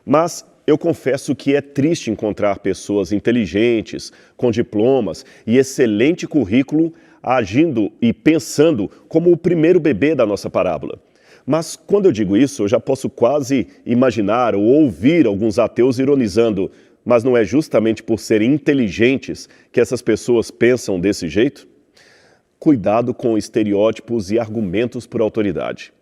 Mas eu confesso que é triste encontrar pessoas inteligentes, com diplomas e excelente currículo, agindo e pensando como o primeiro bebê da nossa parábola. Mas quando eu digo isso, eu já posso quase imaginar ou ouvir alguns ateus ironizando: mas não é justamente por serem inteligentes que essas pessoas pensam desse jeito? Cuidado com estereótipos e argumentos por autoridade.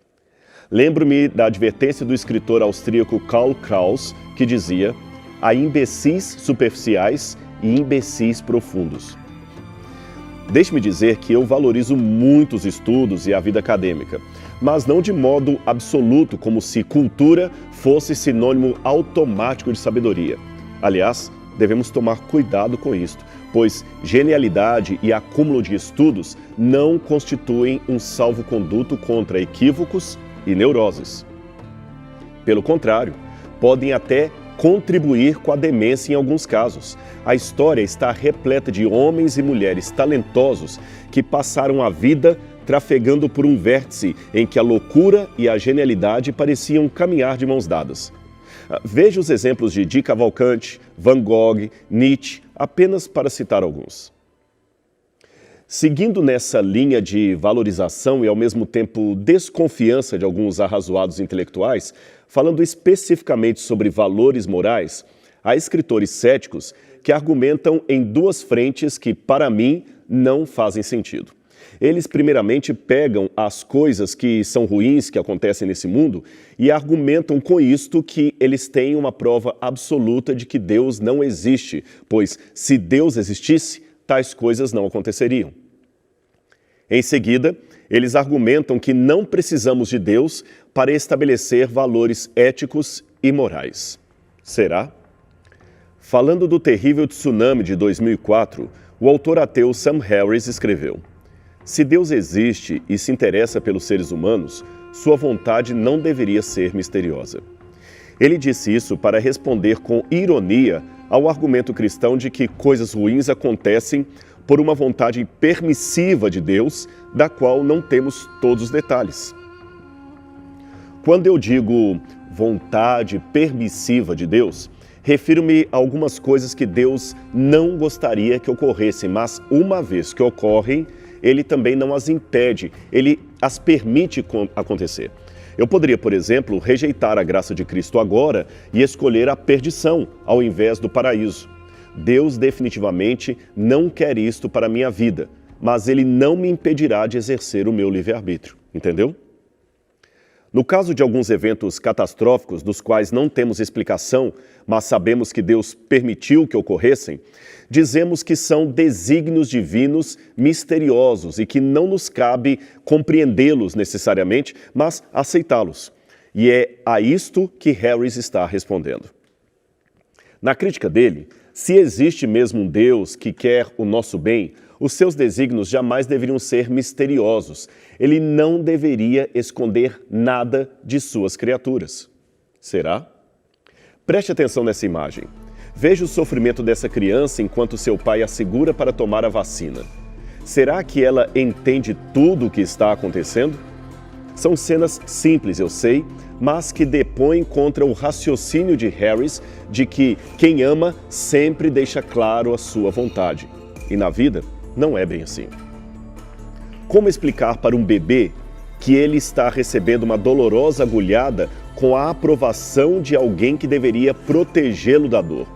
Lembro-me da advertência do escritor austríaco Karl Kraus, que dizia: há imbecis superficiais e imbecis profundos. Deixe-me dizer que eu valorizo muito os estudos e a vida acadêmica, mas não de modo absoluto, como se cultura fosse sinônimo automático de sabedoria. Aliás, devemos tomar cuidado com isto, pois genialidade e acúmulo de estudos não constituem um salvo-conduto contra equívocos e neuroses. Pelo contrário, podem até contribuir com a demência em alguns casos. A história está repleta de homens e mulheres talentosos que passaram a vida trafegando por um vértice em que a loucura e a genialidade pareciam caminhar de mãos dadas. Veja os exemplos de Di Cavalcanti, Van Gogh, Nietzsche, apenas para citar alguns. Seguindo nessa linha de valorização e ao mesmo tempo desconfiança de alguns arrazoados intelectuais, falando especificamente sobre valores morais, há escritores céticos que argumentam em duas frentes que, para mim, não fazem sentido. Eles, primeiramente, pegam as coisas que são ruins, que acontecem nesse mundo, e argumentam com isto que eles têm uma prova absoluta de que Deus não existe, pois, se Deus existisse, tais coisas não aconteceriam. Em seguida, eles argumentam que não precisamos de Deus para estabelecer valores éticos e morais. Será? Falando do terrível tsunami de 2004, o autor ateu Sam Harris escreveu: se Deus existe e se interessa pelos seres humanos, sua vontade não deveria ser misteriosa. Ele disse isso para responder com ironia ao argumento cristão de que coisas ruins acontecem por uma vontade permissiva de Deus, da qual não temos todos os detalhes. Quando eu digo vontade permissiva de Deus, refiro-me a algumas coisas que Deus não gostaria que ocorressem, mas uma vez que ocorrem, Ele também não as impede, Ele as permite acontecer. Eu poderia, por exemplo, rejeitar a graça de Cristo agora e escolher a perdição ao invés do paraíso. Deus definitivamente não quer isto para a minha vida, mas Ele não me impedirá de exercer o meu livre-arbítrio. Entendeu? No caso de alguns eventos catastróficos dos quais não temos explicação, mas sabemos que Deus permitiu que ocorressem, dizemos que são desígnios divinos misteriosos e que não nos cabe compreendê-los necessariamente, mas aceitá-los. E é a isto que Harris está respondendo. Na crítica dele, se existe mesmo um Deus que quer o nosso bem, os seus desígnios jamais deveriam ser misteriosos. Ele não deveria esconder nada de suas criaturas. Será? Preste atenção nessa imagem. Veja o sofrimento dessa criança enquanto seu pai a segura para tomar a vacina. Será que ela entende tudo o que está acontecendo? São cenas simples, eu sei, mas que depõem contra o raciocínio de Harris de que quem ama sempre deixa claro a sua vontade. E na vida, não é bem assim. Como explicar para um bebê que ele está recebendo uma dolorosa agulhada com a aprovação de alguém que deveria protegê-lo da dor?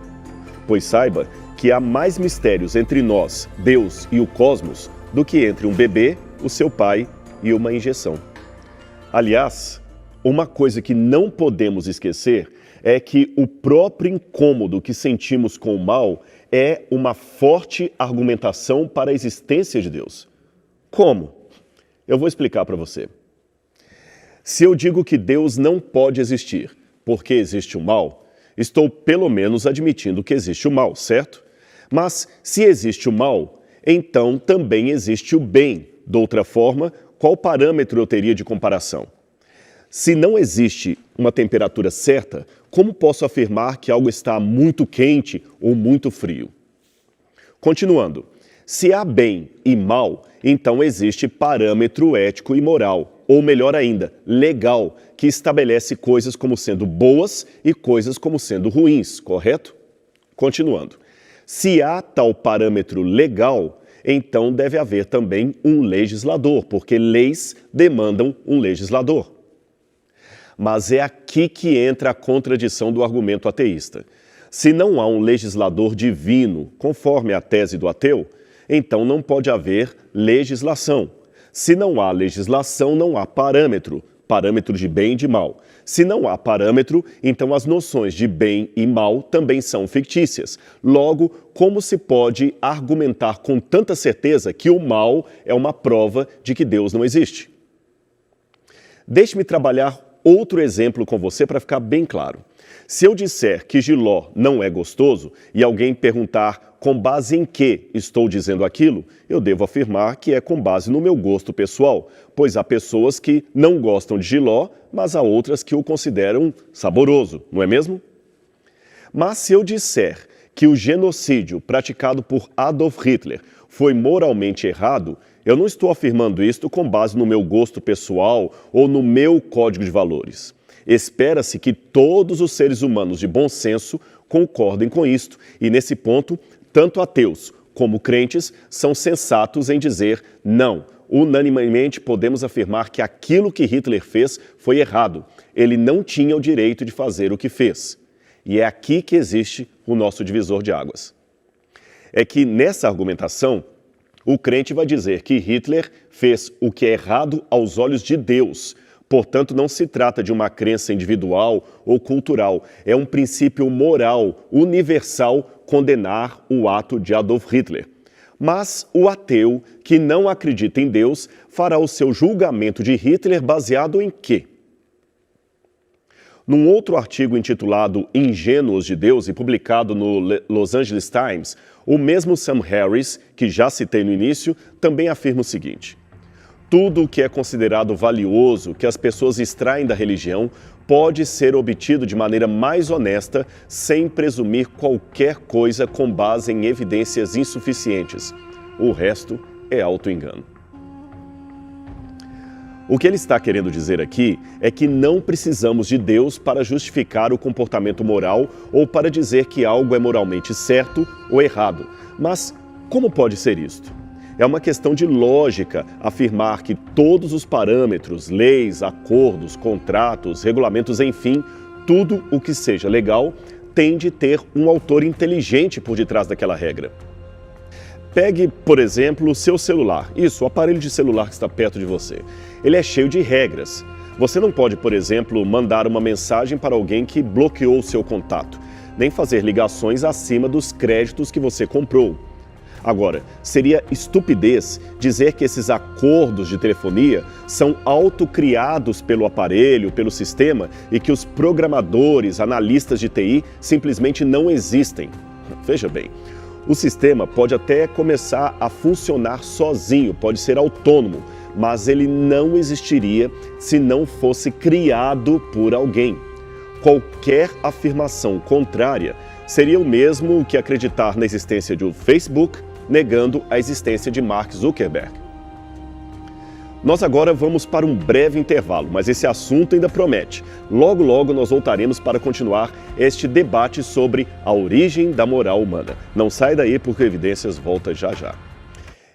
Pois saiba que há mais mistérios entre nós, Deus e o cosmos, do que entre um bebê, o seu pai e uma injeção. Aliás, uma coisa que não podemos esquecer é que o próprio incômodo que sentimos com o mal é uma forte argumentação para a existência de Deus. Como? Eu vou explicar para você. Se eu digo que Deus não pode existir porque existe o mal, estou pelo menos admitindo que existe o mal, certo? Mas se existe o mal, então também existe o bem. De outra forma, qual parâmetro eu teria de comparação? Se não existe uma temperatura certa, como posso afirmar que algo está muito quente ou muito frio? Continuando, se há bem e mal, então existe parâmetro ético e moral. ou melhor ainda, legal, que estabelece coisas como sendo boas e coisas como sendo ruins, correto? Continuando. Se há tal parâmetro legal, então deve haver também um legislador, porque leis demandam um legislador. Mas é aqui que entra a contradição do argumento ateísta. Se não há um legislador divino, conforme a tese do ateu, então não pode haver legislação. Se não há legislação, não há parâmetro de bem e de mal. Se não há parâmetro, então as noções de bem e mal também são fictícias. Logo, como se pode argumentar com tanta certeza que o mal é uma prova de que Deus não existe? Deixe-me trabalhar outro exemplo com você para ficar bem claro. Se eu disser que jiló não é gostoso e alguém perguntar com base em que estou dizendo aquilo, eu devo afirmar que é com base no meu gosto pessoal, pois há pessoas que não gostam de jiló, mas há outras que o consideram saboroso, não é mesmo? Mas se eu disser que o genocídio praticado por Adolf Hitler foi moralmente errado, eu não estou afirmando isto com base no meu gosto pessoal ou no meu código de valores. Espera-se que todos os seres humanos de bom senso concordem com isto, e nesse ponto, tanto ateus como crentes são sensatos em dizer não. Unanimemente podemos afirmar que aquilo que Hitler fez foi errado. Ele não tinha o direito de fazer o que fez. E é aqui que existe o nosso divisor de águas. É que nessa argumentação, o crente vai dizer que Hitler fez o que é errado aos olhos de Deus. Portanto, não se trata de uma crença individual ou cultural. É um princípio moral, universal, condenar o ato de Adolf Hitler. Mas o ateu, que não acredita em Deus, fará o seu julgamento de Hitler baseado em quê? Num outro artigo intitulado Ingênuos de Deus e publicado no Los Angeles Times, o mesmo Sam Harris, que já citei no início, também afirma o seguinte: tudo o que é considerado valioso, que as pessoas extraem da religião, pode ser obtido de maneira mais honesta, sem presumir qualquer coisa com base em evidências insuficientes. O resto é auto-engano. O que ele está querendo dizer aqui é que não precisamos de Deus para justificar o comportamento moral ou para dizer que algo é moralmente certo ou errado. Mas como pode ser isto? É uma questão de lógica afirmar que todos os parâmetros, leis, acordos, contratos, regulamentos, enfim, tudo o que seja legal tem de ter um autor inteligente por detrás daquela regra. Pegue, por exemplo, o seu celular. Isso, o aparelho de celular que está perto de você. Ele é cheio de regras. Você não pode, por exemplo, mandar uma mensagem para alguém que bloqueou o seu contato, nem fazer ligações acima dos créditos que você comprou. Agora, seria estupidez dizer que esses acordos de telefonia são autocriados pelo aparelho, pelo sistema, e que os programadores, analistas de TI simplesmente não existem. Veja bem, o sistema pode até começar a funcionar sozinho, pode ser autônomo, mas ele não existiria se não fosse criado por alguém. Qualquer afirmação contrária seria o mesmo que acreditar na existência de um Facebook, negando a existência de Mark Zuckerberg. Nós agora vamos para um breve intervalo, mas esse assunto ainda promete. Logo, logo nós voltaremos para continuar este debate sobre a origem da moral humana. Não sai daí porque Evidências volta já já.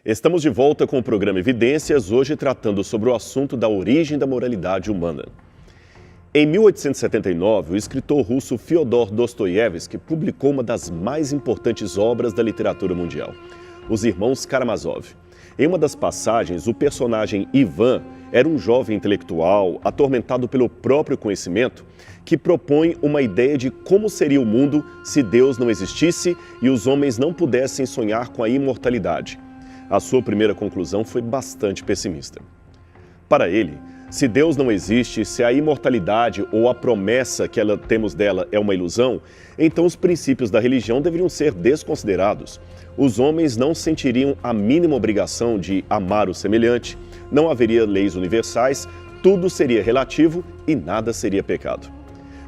Estamos de volta com o programa Evidências, hoje tratando sobre o assunto da origem da moralidade humana. Em 1879, o escritor russo Fyodor Dostoiévski publicou uma das mais importantes obras da literatura mundial, Os Irmãos Karamazov. Em uma das passagens, o personagem Ivan era um jovem intelectual, atormentado pelo próprio conhecimento, que propõe uma ideia de como seria o mundo se Deus não existisse e os homens não pudessem sonhar com a imortalidade. A sua primeira conclusão foi bastante pessimista. Para ele, se Deus não existe, se a imortalidade ou a promessa que temos dela é uma ilusão, então os princípios da religião deveriam ser desconsiderados. Os homens não sentiriam a mínima obrigação de amar o semelhante, não haveria leis universais, tudo seria relativo e nada seria pecado.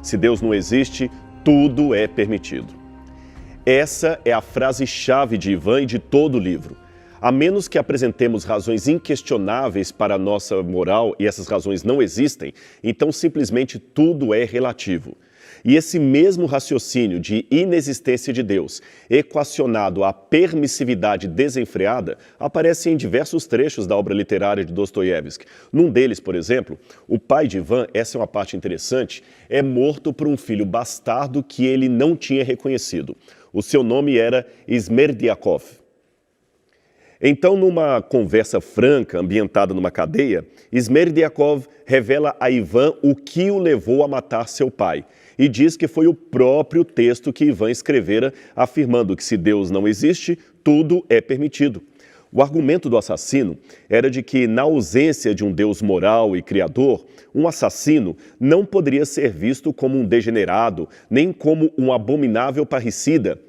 Se Deus não existe, tudo é permitido. Essa é a frase-chave de Ivan e de todo o livro. A menos que apresentemos razões inquestionáveis para a nossa moral e essas razões não existem, então simplesmente tudo é relativo. E esse mesmo raciocínio de inexistência de Deus, equacionado à permissividade desenfreada, aparece em diversos trechos da obra literária de Dostoiévski. Num deles, por exemplo, o pai de Ivan, essa é uma parte interessante, é morto por um filho bastardo que ele não tinha reconhecido. O seu nome era Smerdiakov. Então, numa conversa franca, ambientada numa cadeia, Smerdiakov revela a Ivan o que o levou a matar seu pai e diz que foi o próprio texto que Ivan escrevera, afirmando que se Deus não existe, tudo é permitido. O argumento do assassino era de que, na ausência de um Deus moral e criador, um assassino não poderia ser visto como um degenerado, nem como um abominável parricida.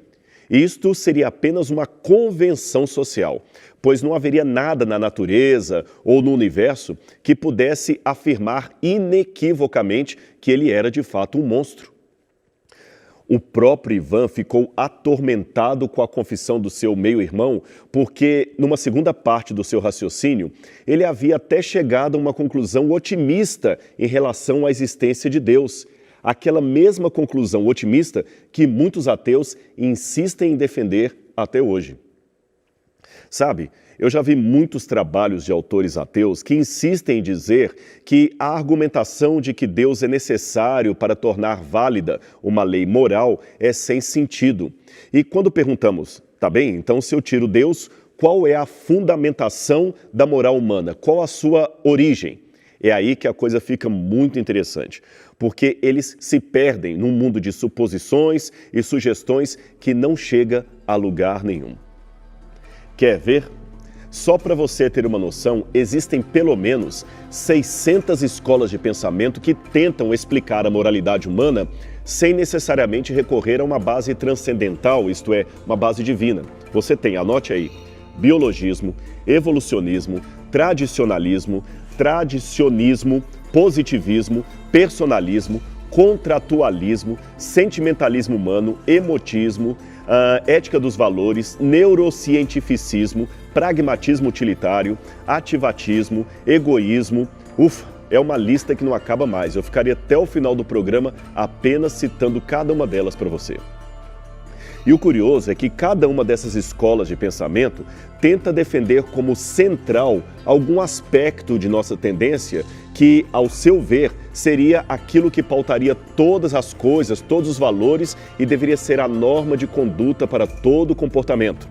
Isto seria apenas uma convenção social, pois não haveria nada na natureza ou no universo que pudesse afirmar inequivocamente que ele era de fato um monstro. O próprio Ivan ficou atormentado com a confissão do seu meio-irmão, porque, numa segunda parte do seu raciocínio, ele havia até chegado a uma conclusão otimista em relação à existência de Deus. Aquela mesma conclusão otimista que muitos ateus insistem em defender até hoje. Sabe, eu já vi muitos trabalhos de autores ateus que insistem em dizer que a argumentação de que Deus é necessário para tornar válida uma lei moral é sem sentido. E quando perguntamos, tá bem, então se eu tiro Deus, qual é a fundamentação da moral humana? Qual a sua origem? É aí que a coisa fica muito interessante, porque eles se perdem num mundo de suposições e sugestões que não chega a lugar nenhum. Quer ver? Só para você ter uma noção, existem pelo menos 600 escolas de pensamento que tentam explicar a moralidade humana sem necessariamente recorrer a uma base transcendental, isto é, uma base divina. Você tem, anote aí, biologismo, evolucionismo, tradicionalismo, positivismo, personalismo, contratualismo, sentimentalismo humano, emotismo, ética dos valores, neurocientificismo, pragmatismo utilitário, ativatismo, egoísmo. É uma lista que não acaba mais. Eu ficaria até o final do programa apenas citando cada uma delas para você. E o curioso é que cada uma dessas escolas de pensamento tenta defender como central algum aspecto de nossa tendência que, ao seu ver, seria aquilo que pautaria todas as coisas, todos os valores e deveria ser a norma de conduta para todo comportamento.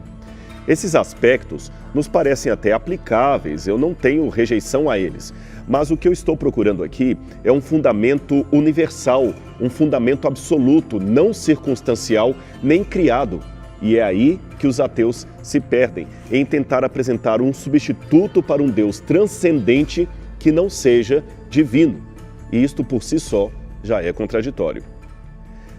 Esses aspectos nos parecem até aplicáveis, eu não tenho rejeição a eles, mas o que eu estou procurando aqui é um fundamento universal, um fundamento absoluto, não circunstancial nem criado. E é aí que os ateus se perdem, em tentar apresentar um substituto para um Deus transcendente que não seja divino. E isto por si só já é contraditório.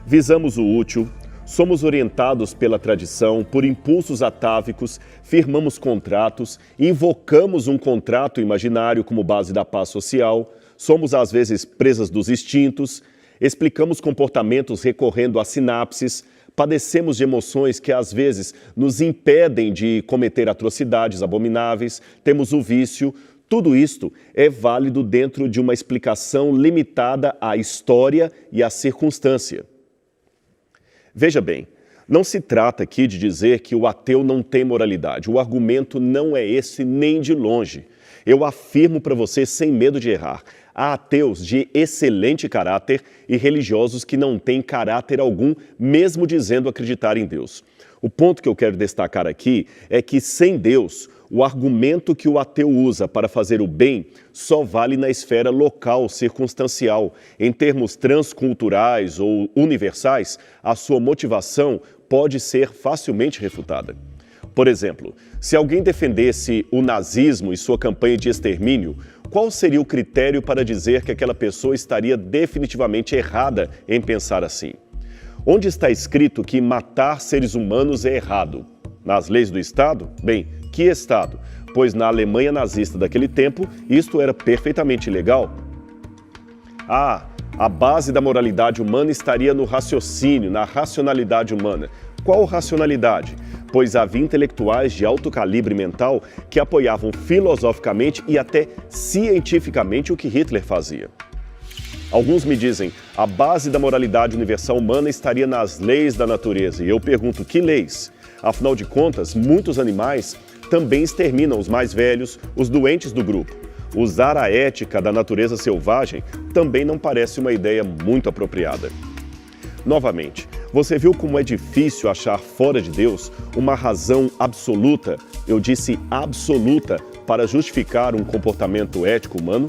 Visamos o útil, somos orientados pela tradição, por impulsos atávicos, firmamos contratos, invocamos um contrato imaginário como base da paz social, somos às vezes presas dos instintos, explicamos comportamentos recorrendo a sinapses, padecemos de emoções que às vezes nos impedem de cometer atrocidades abomináveis, temos o vício. Tudo isto é válido dentro de uma explicação limitada à história e à circunstância. Veja bem, não se trata aqui de dizer que o ateu não tem moralidade. O argumento não é esse nem de longe. Eu afirmo para você sem medo de errar. Há ateus de excelente caráter e religiosos que não têm caráter algum, mesmo dizendo acreditar em Deus. O ponto que eu quero destacar aqui é que, sem Deus, o argumento que o ateu usa para fazer o bem só vale na esfera local, circunstancial. Em termos transculturais ou universais, a sua motivação pode ser facilmente refutada. Por exemplo, se alguém defendesse o nazismo e sua campanha de extermínio, qual seria o critério para dizer que aquela pessoa estaria definitivamente errada em pensar assim? Onde está escrito que matar seres humanos é errado? Nas leis do Estado? Bem, que Estado? Pois na Alemanha nazista daquele tempo, isto era perfeitamente legal. A base da moralidade humana estaria no raciocínio, na racionalidade humana. Qual racionalidade? Pois havia intelectuais de alto calibre mental que apoiavam filosoficamente e até cientificamente o que Hitler fazia. Alguns me dizem, a base da moralidade universal humana estaria nas leis da natureza. E eu pergunto, que leis? Afinal de contas, muitos animais também exterminam os mais velhos, os doentes do grupo. Usar a ética da natureza selvagem também não parece uma ideia muito apropriada. Novamente, você viu como é difícil achar fora de Deus uma razão absoluta, eu disse absoluta, para justificar um comportamento ético humano?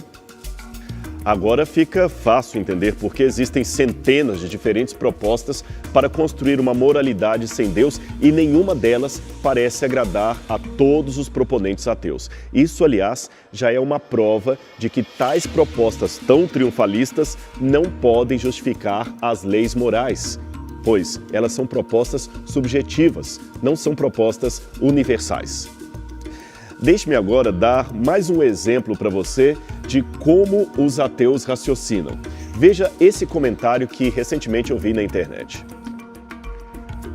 Agora fica fácil entender por que existem centenas de diferentes propostas para construir uma moralidade sem Deus e nenhuma delas parece agradar a todos os proponentes ateus. Isso, aliás, já é uma prova de que tais propostas tão triunfalistas não podem justificar as leis morais, pois elas são propostas subjetivas, não são propostas universais. Deixe-me agora dar mais um exemplo para você de como os ateus raciocinam. Veja esse comentário que recentemente eu vi na internet.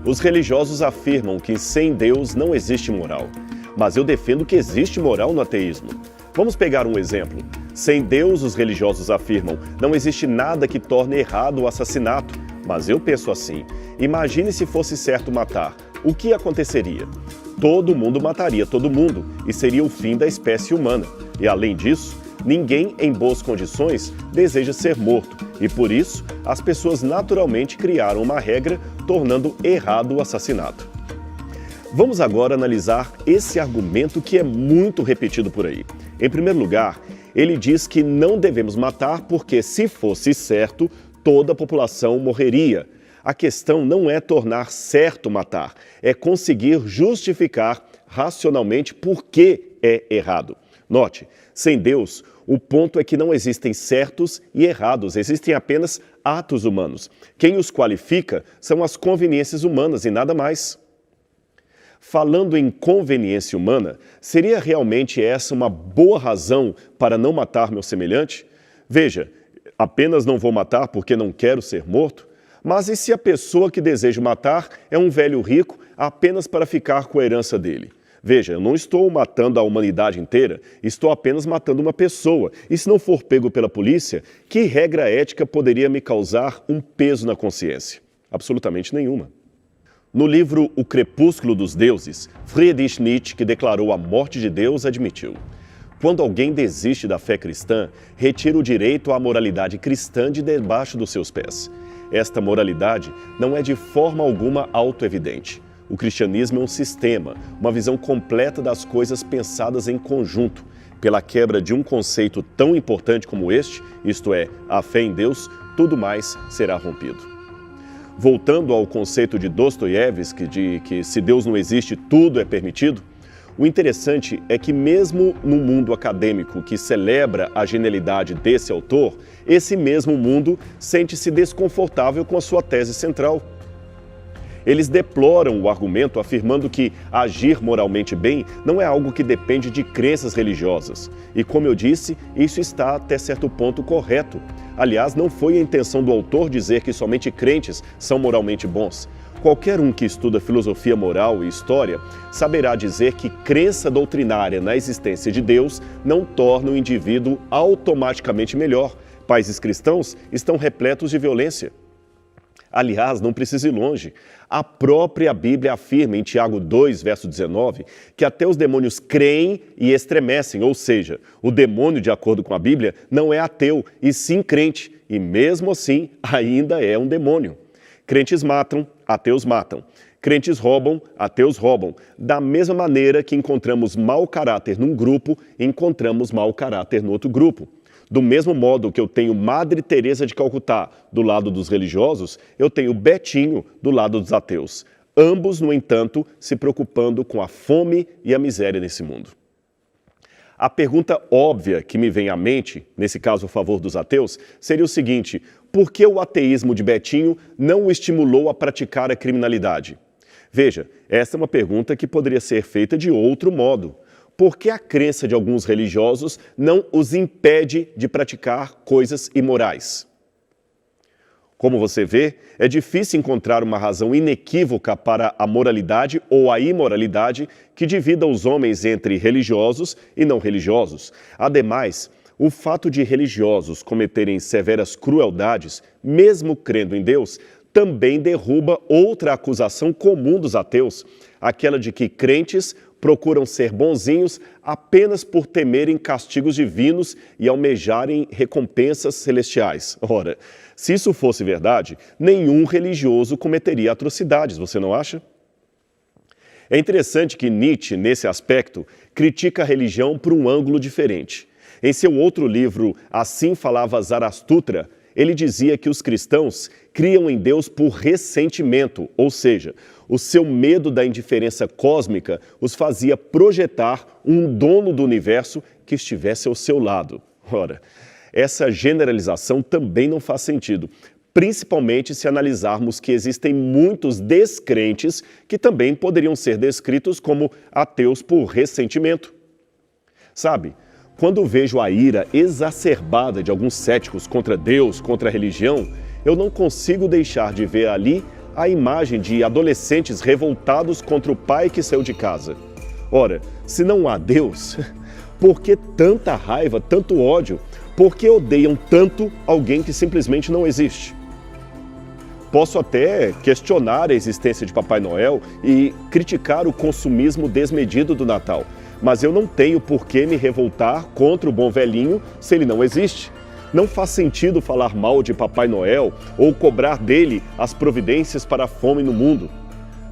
Os religiosos afirmam que sem Deus não existe moral, mas eu defendo que existe moral no ateísmo. Vamos pegar um exemplo. Sem Deus, os religiosos afirmam, não existe nada que torne errado o assassinato, mas eu penso assim. Imagine se fosse certo matar. O que aconteceria? Todo mundo mataria todo mundo e seria o fim da espécie humana. E além disso, ninguém em boas condições deseja ser morto e por isso as pessoas naturalmente criaram uma regra tornando errado o assassinato. Vamos agora analisar esse argumento que é muito repetido por aí. Em primeiro lugar, ele diz que não devemos matar porque, se fosse certo, toda a população morreria. A questão não é tornar certo matar, é conseguir justificar racionalmente por que é errado. Note, sem Deus, o ponto é que não existem certos e errados, existem apenas atos humanos. Quem os qualifica são as conveniências humanas e nada mais. Falando em conveniência humana, seria realmente essa uma boa razão para não matar meu semelhante? Veja, apenas não vou matar porque não quero ser morto? Mas e se a pessoa que desejo matar é um velho rico apenas para ficar com a herança dele? Veja, eu não estou matando a humanidade inteira, estou apenas matando uma pessoa. E se não for pego pela polícia, que regra ética poderia me causar um peso na consciência? Absolutamente nenhuma. No livro O Crepúsculo dos Deuses, Friedrich Nietzsche, que declarou a morte de Deus, admitiu: quando alguém desiste da fé cristã, retira o direito à moralidade cristã de debaixo dos seus pés. Esta moralidade não é de forma alguma autoevidente. O cristianismo é um sistema, uma visão completa das coisas pensadas em conjunto. Pela quebra de um conceito tão importante como este, isto é, a fé em Deus, tudo mais será rompido. Voltando ao conceito de Dostoiévski de que se Deus não existe, tudo é permitido, o interessante é que mesmo no mundo acadêmico que celebra a genialidade desse autor, esse mesmo mundo sente-se desconfortável com a sua tese central. Eles deploram o argumento afirmando que agir moralmente bem não é algo que depende de crenças religiosas. E como eu disse, isso está até certo ponto correto. Aliás, não foi a intenção do autor dizer que somente crentes são moralmente bons. Qualquer um que estuda filosofia moral e história saberá dizer que crença doutrinária na existência de Deus não torna o indivíduo automaticamente melhor. Países cristãos estão repletos de violência. Aliás, não precisa ir longe. A própria Bíblia afirma em Tiago 2, verso 19, que até os demônios creem e estremecem, ou seja, o demônio, de acordo com a Bíblia, não é ateu, e sim crente, e mesmo assim ainda é um demônio. Crentes matam, ateus matam. Crentes roubam, ateus roubam. Da mesma maneira que encontramos mau caráter num grupo, encontramos mau caráter no outro grupo. Do mesmo modo que eu tenho Madre Teresa de Calcutá do lado dos religiosos, eu tenho Betinho do lado dos ateus. Ambos, no entanto, se preocupando com a fome e a miséria nesse mundo. A pergunta óbvia que me vem à mente, nesse caso a favor dos ateus, seria o seguinte: por que o ateísmo de Betinho não o estimulou a praticar a criminalidade? Veja, essa é uma pergunta que poderia ser feita de outro modo. Por que a crença de alguns religiosos não os impede de praticar coisas imorais? Como você vê, é difícil encontrar uma razão inequívoca para a moralidade ou a imoralidade que divida os homens entre religiosos e não religiosos. Ademais, o fato de religiosos cometerem severas crueldades, mesmo crendo em Deus, também derruba outra acusação comum dos ateus, aquela de que crentes procuram ser bonzinhos apenas por temerem castigos divinos e almejarem recompensas celestiais. Ora, se isso fosse verdade, nenhum religioso cometeria atrocidades, você não acha? É interessante que Nietzsche, nesse aspecto, critica a religião por um ângulo diferente. Em seu outro livro, Assim Falava Zaratustra, ele dizia que os cristãos criam em Deus por ressentimento, ou seja, o seu medo da indiferença cósmica os fazia projetar um dono do universo que estivesse ao seu lado. Ora, essa generalização também não faz sentido, principalmente se analisarmos que existem muitos descrentes que também poderiam ser descritos como ateus por ressentimento. Sabe? Quando vejo a ira exacerbada de alguns céticos contra Deus, contra a religião, eu não consigo deixar de ver ali a imagem de adolescentes revoltados contra o pai que saiu de casa. Ora, se não há Deus, por que tanta raiva, tanto ódio? Por que odeiam tanto alguém que simplesmente não existe? Posso até questionar a existência de Papai Noel e criticar o consumismo desmedido do Natal, mas eu não tenho por que me revoltar contra o bom velhinho se ele não existe. Não faz sentido falar mal de Papai Noel ou cobrar dele as providências para a fome no mundo.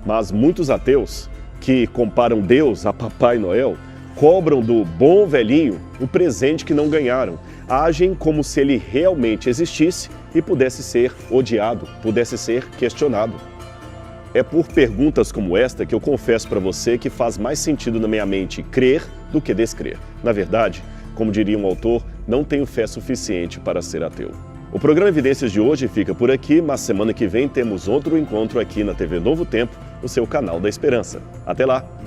Mas muitos ateus, que comparam Deus a Papai Noel, cobram do bom velhinho o presente que não ganharam. Agem como se ele realmente existisse e pudesse ser odiado, pudesse ser questionado. É por perguntas como esta que eu confesso para você que faz mais sentido na minha mente crer do que descrer. Na verdade, como diria um autor, não tenho fé suficiente para ser ateu. O programa Evidências de hoje fica por aqui, mas semana que vem temos outro encontro aqui na TV Novo Tempo, no seu canal da Esperança. Até lá!